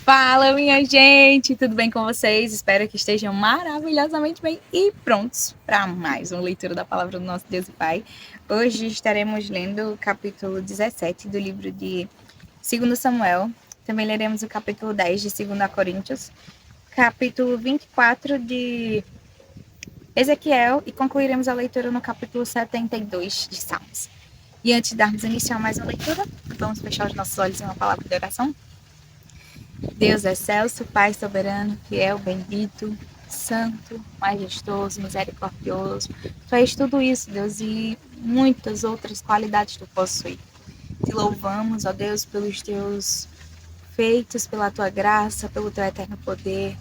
Fala, minha gente! Tudo bem com vocês? Espero que estejam maravilhosamente bem e prontos para mais uma leitura da palavra do nosso Deus e Pai. Hoje estaremos lendo o capítulo 17 do livro de 2 Samuel. Também leremos o capítulo 10 de 2 Coríntios, capítulo 24 de Ezequiel e concluiremos a leitura no capítulo 72 de Salmos. E antes de darmos início a mais uma leitura, vamos fechar os nossos olhos em uma palavra de oração. Deus excelso, Pai soberano, fiel, bendito, santo, majestoso, misericordioso. Tu és tudo isso, Deus, e muitas outras qualidades tu possui. Te louvamos, ó Deus, pelos teus feitos, pela tua graça, pelo teu eterno poder,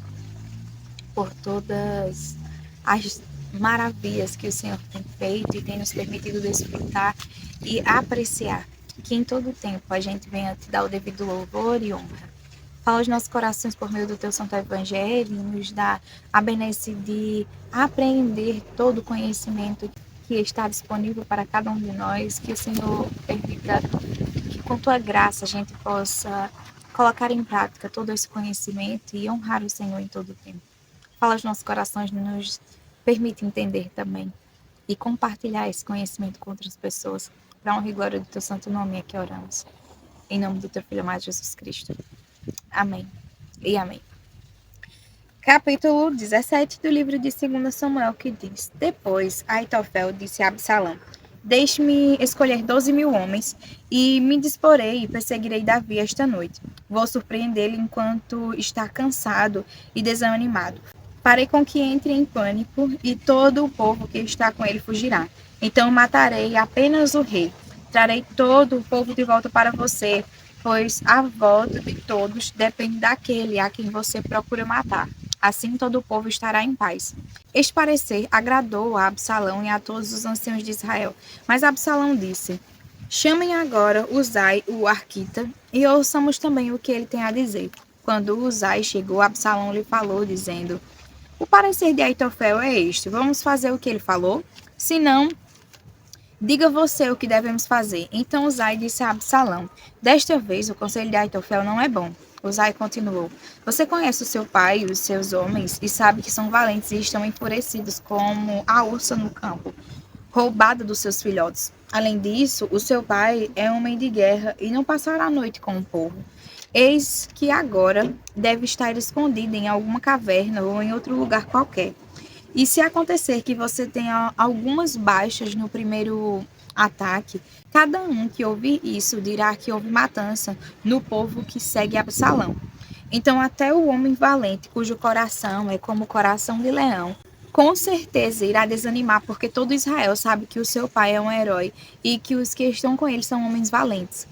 por todas as maravilhas que o Senhor tem feito e tem nos permitido desfrutar e apreciar. Que em todo tempo a gente venha te dar o devido louvor e honra. Fala aos nossos corações por meio do teu santo evangelho e nos dá a benesse de apreender todo o conhecimento que está disponível para cada um de nós, que o Senhor permita que com tua graça a gente possa colocar em prática todo esse conhecimento e honrar o Senhor em todo o tempo. Fala aos nossos corações, nos permite entender também e compartilhar esse conhecimento com outras pessoas. Para a honra e glória do teu santo nome é que oramos. Em nome do teu Filho amado Jesus Cristo. Amém e amém. Capítulo 17 do livro de 2 Samuel, que diz: Depois Aitofel disse a Absalão: Deixe-me escolher 12.000 homens e me disporei e perseguirei Davi esta noite. Vou surpreendê-lo enquanto está cansado e desanimado. Farei com que entre em pânico e todo o povo que está com ele fugirá. Então matarei apenas o rei. Trarei todo o povo de volta para você, pois a volta de todos depende daquele a quem você procura matar. Assim todo o povo estará em paz. Este parecer agradou a Absalão e a todos os anciãos de Israel. Mas Absalão disse: Chamem agora Uzai, o arquita, e ouçamos também o que ele tem a dizer. Quando Uzai chegou, Absalão lhe falou, dizendo: O parecer de Aitofel é este. Vamos fazer o que ele falou? Se não, diga você o que devemos fazer. Então Uzai disse a Absalão: Desta vez o conselho de Aitofel não é bom. Uzai continuou: Você conhece o seu pai e os seus homens e sabe que são valentes e estão enfurecidos como a ursa no campo, roubada dos seus filhotes. Além disso, o seu pai é homem de guerra e não passará a noite com o povo. Eis que agora deve estar escondido em alguma caverna ou em outro lugar qualquer. E se acontecer que você tenha algumas baixas no primeiro ataque, cada um que ouvir isso dirá que houve matança no povo que segue Absalão. Então até o homem valente, cujo coração é como o coração de leão, com certeza irá desanimar, porque todo Israel sabe que o seu pai é um herói e que os que estão com ele são homens valentes.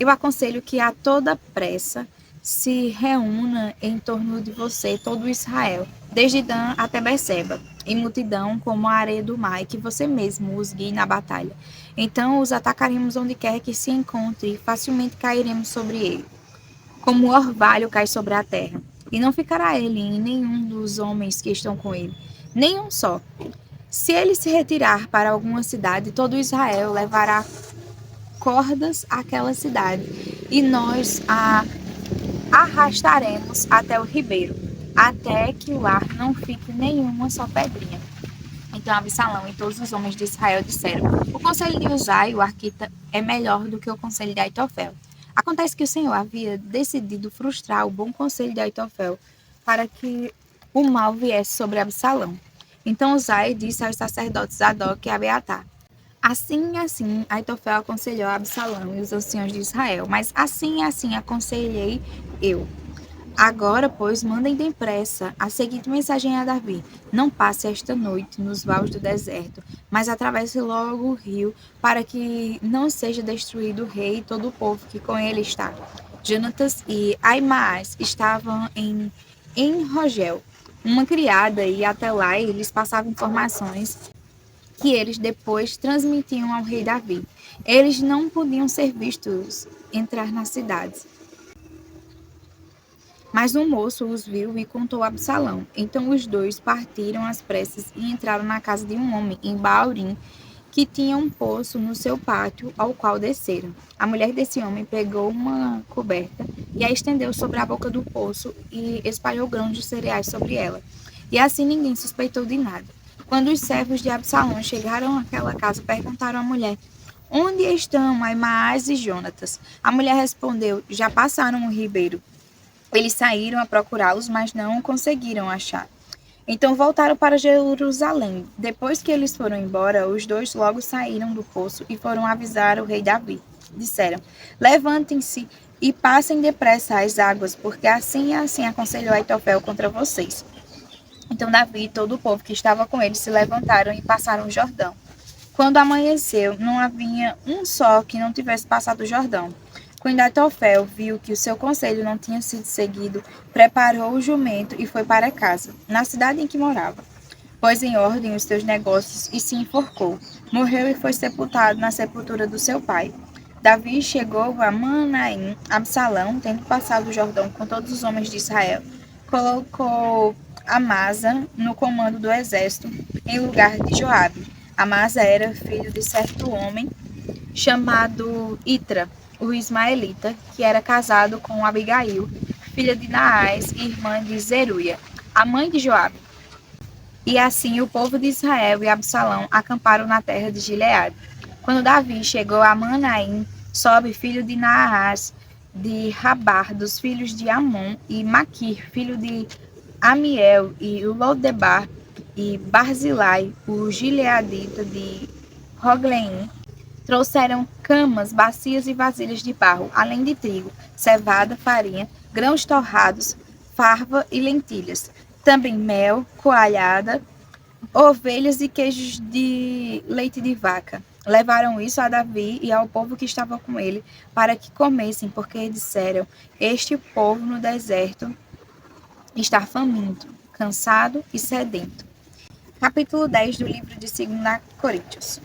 Eu aconselho que a toda pressa se reúna em torno de você todo Israel, desde Dan até Berseba, em multidão como a areia do mar, e que você mesmo os guie na batalha. Então os atacaremos onde quer que se encontre e facilmente cairemos sobre ele, como o orvalho cai sobre a terra. E não ficará ele em nenhum dos homens que estão com ele, nenhum só. Se ele se retirar para alguma cidade, todo Israel levará cordas àquela cidade, e nós a arrastaremos até o ribeiro, até que lá não fique nenhuma só pedrinha. Então Absalão e todos os homens de Israel disseram: O conselho de Uzai, o arquita, é melhor do que o conselho de Aitofel. Acontece que o Senhor havia decidido frustrar o bom conselho de Aitofel para que o mal viesse sobre Absalão. Então Uzai disse aos sacerdotes Zadok e Abiatar: Assim, Aitofel aconselhou Absalão e os anciãos de Israel, mas assim aconselhei eu. Agora, pois, mandem depressa a seguinte mensagem a Davi: Não passe esta noite nos vales do deserto, mas atravesse logo o rio, para que não seja destruído o rei e todo o povo que com ele está. Jonatas e Aimaas estavam em Rogel. Uma criada ia até lá e lhes passava informações que eles depois transmitiam ao rei Davi. Eles não podiam ser vistos entrar na cidade. Mas um moço os viu e contou a Absalão. Então os dois partiram às pressas e entraram na casa de um homem em Baurim que tinha um poço no seu pátio, ao qual desceram. A mulher desse homem pegou uma coberta e a estendeu sobre a boca do poço e espalhou grãos de cereais sobre ela. E assim ninguém suspeitou de nada. Quando os servos de Absalão chegaram àquela casa, perguntaram à mulher: Onde estão Aimaas e Jonatas? A mulher respondeu: Já passaram o ribeiro. Eles saíram a procurá-los, mas não o conseguiram achar. Então voltaram para Jerusalém. Depois que eles foram embora, os dois logo saíram do poço e foram avisar o rei Davi. Disseram: Levantem-se e passem depressa as águas, porque assim e assim aconselhou Aitofel contra vocês. Então Davi e todo o povo que estava com ele se levantaram e passaram o Jordão. Quando amanheceu, não havia um só que não tivesse passado o Jordão. Quando Aitofel viu que o seu conselho não tinha sido seguido, preparou o jumento e foi para casa, na cidade em que morava. Pôs em ordem os seus negócios e se enforcou. Morreu e foi sepultado na sepultura do seu pai. Davi chegou a Manaim. Absalão, tendo passado o Jordão com todos os homens de Israel, colocou Amasa no comando do exército, em lugar de Joabe. Amasa era filho de certo homem chamado Itra, o ismaelita, que era casado com Abigail, filha de Naás e irmã de Zeruia, a mãe de Joabe. E assim o povo de Israel e Absalão acamparam na terra de Gileade. Quando Davi chegou a Manaim, Sobe, filho de Naás, de Rabar, dos filhos de Amon, e Maquir, filho de Amiel, e Lodebar, e Barzilai, o gileadita de Rogleim, trouxeram camas, bacias e vasilhas de barro, além de trigo, cevada, farinha, grãos torrados, farva e lentilhas. Também mel, coalhada, ovelhas e queijos de leite de vaca. Levaram isso a Davi e ao povo que estava com ele, para que comessem, porque disseram: Este povo no deserto está faminto, cansado e sedento. Capítulo 10 do livro de 2 Coríntios.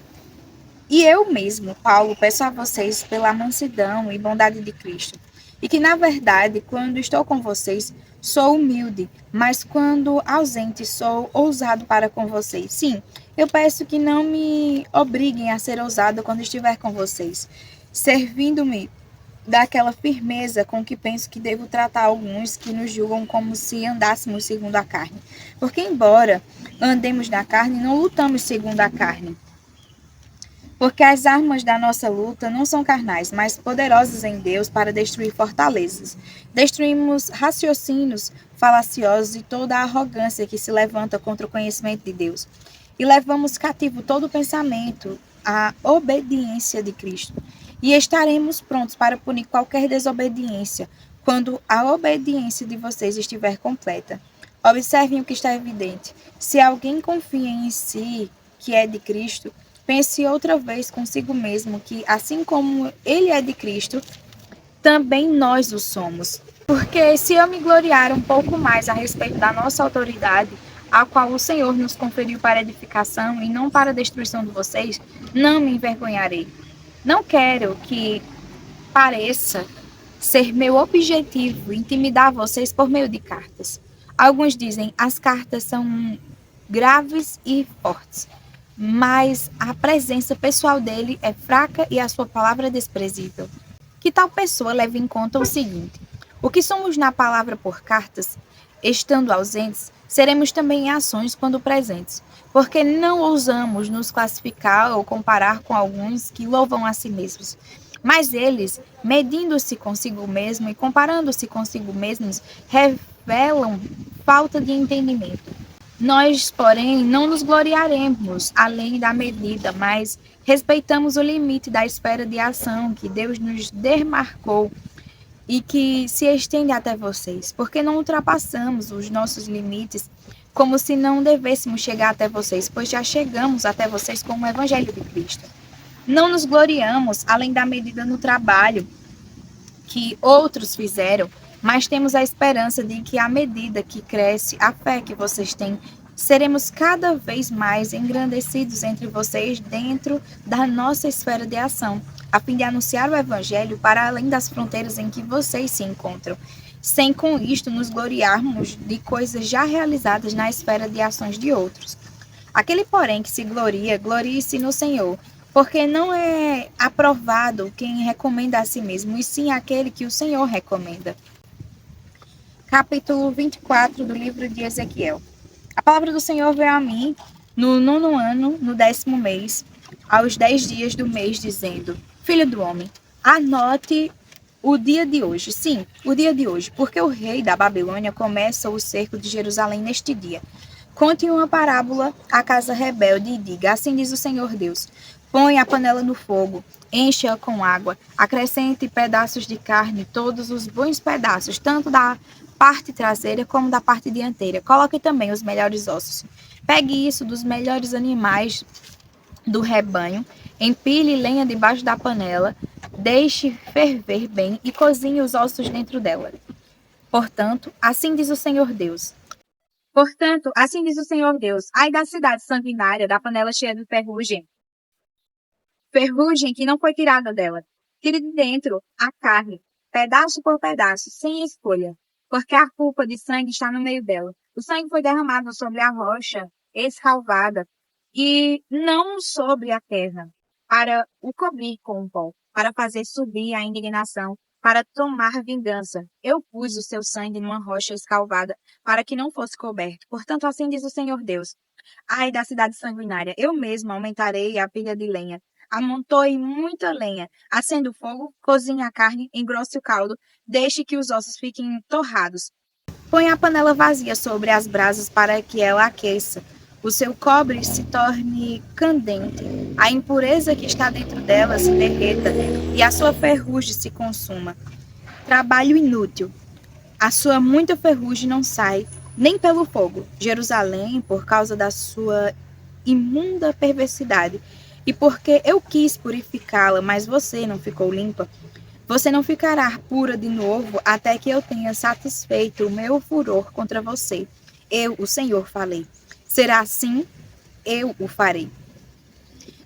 E eu mesmo, Paulo, peço a vocês pela mansidão e bondade de Cristo, e que, na verdade, quando estou com vocês, sou humilde, mas quando ausente, sou ousado para com vocês. Sim, eu peço que não me obriguem a ser ousado quando estiver com vocês, servindo-me daquela firmeza com que penso que devo tratar alguns que nos julgam como se andássemos segundo a carne. Porque, embora andemos na carne, não lutamos segundo a carne. Porque as armas da nossa luta não são carnais, mas poderosas em Deus para destruir fortalezas. Destruímos raciocínios falaciosos e toda a arrogância que se levanta contra o conhecimento de Deus. E levamos cativo todo pensamento à obediência de Cristo. E estaremos prontos para punir qualquer desobediência, quando a obediência de vocês estiver completa. Observem o que está evidente. Se alguém confia em si, que é de Cristo, pense outra vez consigo mesmo que, assim como ele é de Cristo, também nós o somos. Porque se eu me gloriar um pouco mais a respeito da nossa autoridade, a qual o Senhor nos conferiu para edificação e não para a destruição de vocês, não me envergonharei. Não quero que pareça ser meu objetivo intimidar vocês por meio de cartas. Alguns dizem as cartas são graves e fortes, mas a presença pessoal dele é fraca e a sua palavra é desprezível. Que tal pessoa leve em conta o seguinte: o que somos na palavra por cartas, estando ausentes, seremos também em ações quando presentes, porque não ousamos nos classificar ou comparar com alguns que louvam a si mesmos. Mas eles, medindo-se consigo mesmo e comparando-se consigo mesmos, revelam falta de entendimento. Nós, porém, não nos gloriaremos além da medida, mas respeitamos o limite da esfera de ação que Deus nos demarcou e que se estende até vocês, porque não ultrapassamos os nossos limites como se não devêssemos chegar até vocês, pois já chegamos até vocês com o Evangelho de Cristo. Não nos gloriamos além da medida no trabalho que outros fizeram, mas temos a esperança de que, à medida que cresce a fé que vocês têm, seremos cada vez mais engrandecidos entre vocês dentro da nossa esfera de ação, a fim de anunciar o Evangelho para além das fronteiras em que vocês se encontram, sem com isto nos gloriarmos de coisas já realizadas na esfera de ações de outros. Aquele, porém, que se gloria, glorie-se no Senhor, porque não é aprovado quem recomenda a si mesmo, e sim aquele que o Senhor recomenda. Capítulo 24 do livro de Ezequiel. A palavra do Senhor veio a mim no 9º ano, no 10º mês, aos 10 dias do mês, dizendo: Filho do homem, anote o dia de hoje, sim, o dia de hoje, porque o rei da Babilônia começa o cerco de Jerusalém neste dia. Conte uma parábola à casa rebelde e diga: Assim diz o Senhor Deus: Põe a panela no fogo, encha-a com água, acrescente pedaços de carne, todos os bons pedaços, tanto da parte traseira como da parte dianteira. Coloque também os melhores ossos. Pegue isso dos melhores animais do rebanho, empilhe lenha debaixo da panela, deixe ferver bem e cozinhe os ossos dentro dela. Portanto, assim diz o Senhor Deus. Portanto, assim diz o Senhor Deus: ai da cidade sanguinária, da panela cheia de ferrugem, ferrugem que não foi tirada dela. Tire de dentro a carne, pedaço por pedaço, sem escolha, porque a culpa de sangue está no meio dela. O sangue foi derramado sobre a rocha escalvada e não sobre a terra, para o cobrir com o pó, para fazer subir a indignação, para tomar vingança. Eu pus o seu sangue numa rocha escalvada, para que não fosse coberto. Portanto, assim diz o Senhor Deus: ai da cidade sanguinária, eu mesmo aumentarei a pilha de lenha. Amontoe muita lenha, acenda o fogo, cozinhe a carne, engrosse o caldo, deixe que os ossos fiquem torrados. Põe a panela vazia sobre as brasas para que ela aqueça. O seu cobre se torne candente, a impureza que está dentro dela se derreta e a sua ferrugem se consuma. Trabalho inútil. A sua muita ferrugem não sai, nem pelo fogo. Jerusalém, por causa da sua imunda perversidade, e porque eu quis purificá-la, mas você não ficou limpa, você não ficará pura de novo até que eu tenha satisfeito o meu furor contra você. Eu, o Senhor, falei. Será assim? Eu o farei.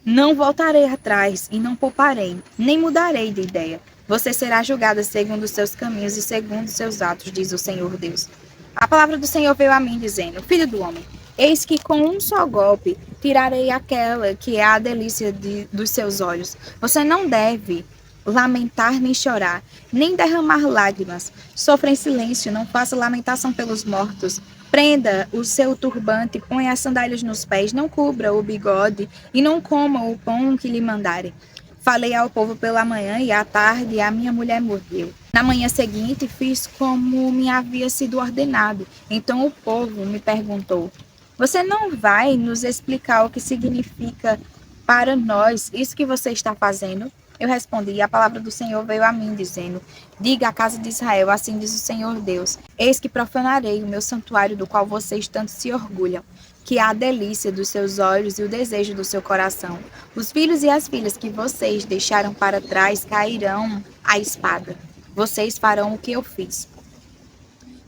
Não voltarei atrás e não pouparei, nem mudarei de ideia. Você será julgada segundo os seus caminhos e segundo os seus atos, diz o Senhor Deus. A palavra do Senhor veio a mim, dizendo: Filho do homem, eis que com um só golpe tirarei aquela que é a delícia dos seus olhos. Você não deve lamentar nem chorar, nem derramar lágrimas. Sofra em silêncio, não faça lamentação pelos mortos. Prenda o seu turbante, ponha as sandálias nos pés, não cubra o bigode e não coma o pão que lhe mandarem. Falei ao povo pela manhã e à tarde a minha mulher morreu. Na manhã seguinte fiz como me havia sido ordenado. Então o povo me perguntou: Você não vai nos explicar o que significa para nós isso que você está fazendo? Eu respondi, e a palavra do Senhor veio a mim, dizendo: Diga à casa de Israel, assim diz o Senhor Deus: Eis que profanarei o meu santuário do qual vocês tanto se orgulham, que é a delícia dos seus olhos e o desejo do seu coração. Os filhos e as filhas que vocês deixaram para trás cairão à espada. Vocês farão o que eu fiz.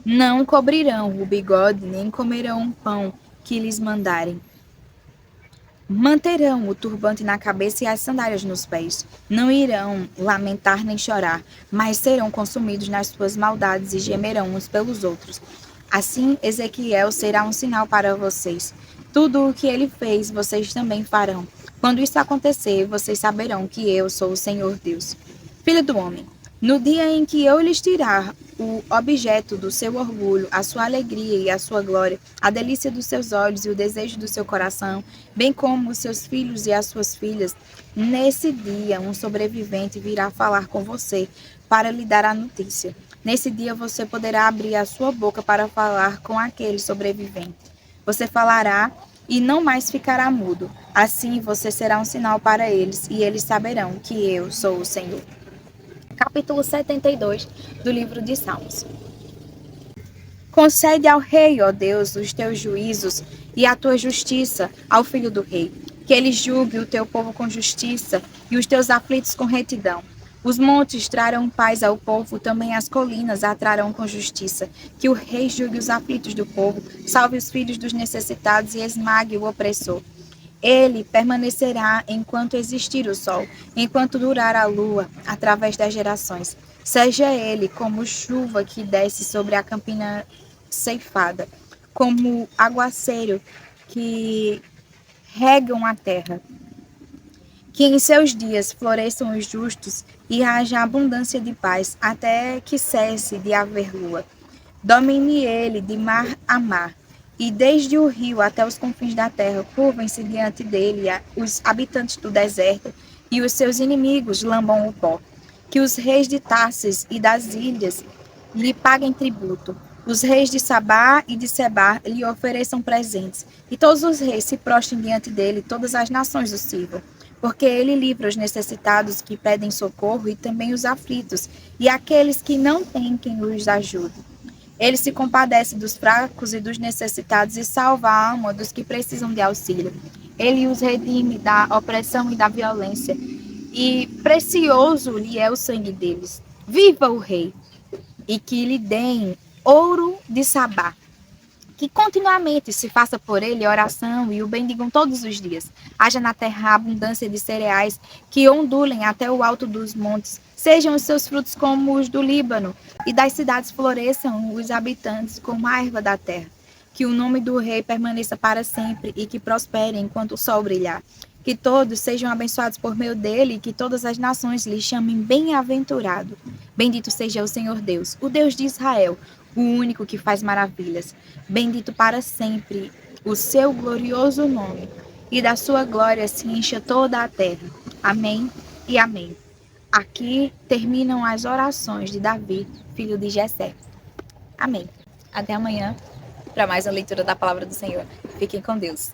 Não cobrirão o bigode, nem comerão o pão que lhes mandarem. Manterão o turbante na cabeça e as sandálias nos pés. Não irão lamentar nem chorar, mas serão consumidos nas suas maldades e gemerão uns pelos outros. Assim, Ezequiel será um sinal para vocês. Tudo o que ele fez, vocês também farão. Quando isso acontecer, vocês saberão que eu sou o Senhor Deus. Filho do homem, no dia em que eu lhes tirar o objeto do seu orgulho, a sua alegria e a sua glória, a delícia dos seus olhos e o desejo do seu coração, bem como os seus filhos e as suas filhas, nesse dia um sobrevivente virá falar com você para lhe dar a notícia. Nesse dia você poderá abrir a sua boca para falar com aquele sobrevivente. Você falará e não mais ficará mudo. Assim você será um sinal para eles e eles saberão que eu sou o Senhor. Capítulo 72 do livro de Salmos. Concede ao rei, ó Deus, os teus juízos e a tua justiça ao filho do rei, que ele julgue o teu povo com justiça e os teus aflitos com retidão. Os montes trarão paz ao povo, também as colinas atrarão com justiça. Que o rei julgue os aflitos do povo, salve os filhos dos necessitados e esmague o opressor. Ele permanecerá enquanto existir o sol, enquanto durar a lua, através das gerações. Seja ele como chuva que desce sobre a campina ceifada, como aguaceiro que regam a terra. Que em seus dias floresçam os justos e haja abundância de paz, até que cesse de haver lua. Domine ele de mar a mar, e desde o rio até os confins da terra, curvem-se diante dele os habitantes do deserto, e os seus inimigos lambam o pó. Que os reis de Tarsis e das ilhas lhe paguem tributo. Os reis de Sabá e de Sebá lhe ofereçam presentes, e todos os reis se prostrem diante dele, todas as nações o sirvam. Porque ele livra os necessitados que pedem socorro e também os aflitos, e aqueles que não têm quem os ajude. Ele se compadece dos fracos e dos necessitados e salva a alma dos que precisam de auxílio. Ele os redime da opressão e da violência, e precioso lhe é o sangue deles. Viva o rei! E que lhe deem ouro de Sabá. Que continuamente se faça por ele oração e o bendigam todos os dias. Haja na terra abundância de cereais que ondulem até o alto dos montes. Sejam os seus frutos como os do Líbano, e das cidades floresçam os habitantes como a erva da terra. Que o nome do rei permaneça para sempre e que prospere enquanto o sol brilhar. Que todos sejam abençoados por meio dele e que todas as nações lhe chamem bem-aventurado. Bendito seja o Senhor Deus, o Deus de Israel, o único que faz maravilhas. Bendito para sempre o seu glorioso nome, e da sua glória se encha toda a terra. Amém e amém. Aqui terminam as orações de Davi, filho de Jessé. Amém. Até amanhã para mais uma leitura da palavra do Senhor. Fiquem com Deus.